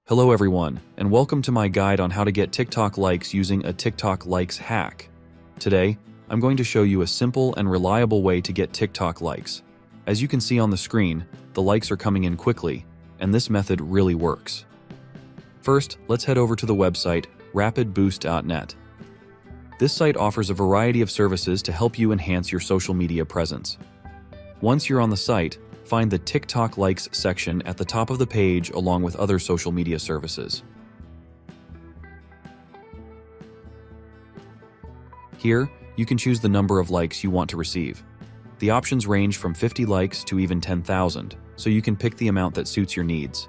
Hello everyone, and welcome to my guide on how to get TikTok likes using a TikTok likes hack. Today, I'm going to show you a simple and reliable way to get TikTok likes. As you can see on the screen, the likes are coming in quickly, and this method really works. First, let's head over to the website rapidboost.net. This site offers a variety of services to help you enhance your social media presence. Once you're on the site, find the TikTok likes section at the top of the page along with other social media services. Here, you can choose the number of likes you want to receive. The options range from 50 likes to even 10,000, so you can pick the amount that suits your needs.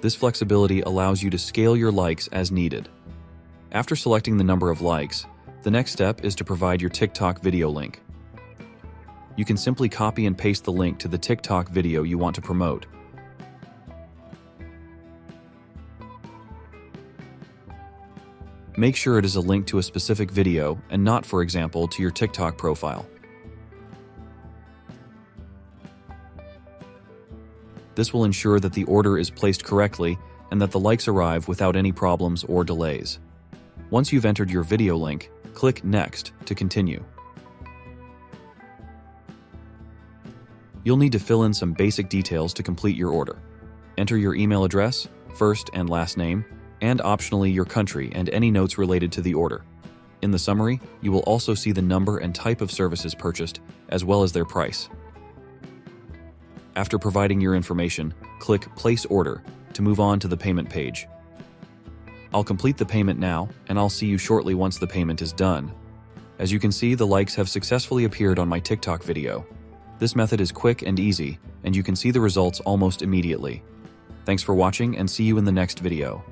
This flexibility allows you to scale your likes as needed. After selecting the number of likes, the next step is to provide your TikTok video link. You can simply copy and paste the link to the TikTok video you want to promote. Make sure it is a link to a specific video and not, for example, to your TikTok profile. This will ensure that the order is placed correctly and that the likes arrive without any problems or delays. Once you've entered your video link, click Next to continue. You'll need to fill in some basic details to complete your order. Enter your email address, first and last name, and optionally your country and any notes related to the order. In the summary, you will also see the number and type of services purchased, as well as their price. After providing your information, click Place Order to move on to the payment page. I'll complete the payment now, and I'll see you shortly once the payment is done. As you can see, the likes have successfully appeared on my TikTok video. This method is quick and easy, and you can see the results almost immediately. Thanks for watching and see you in the next video.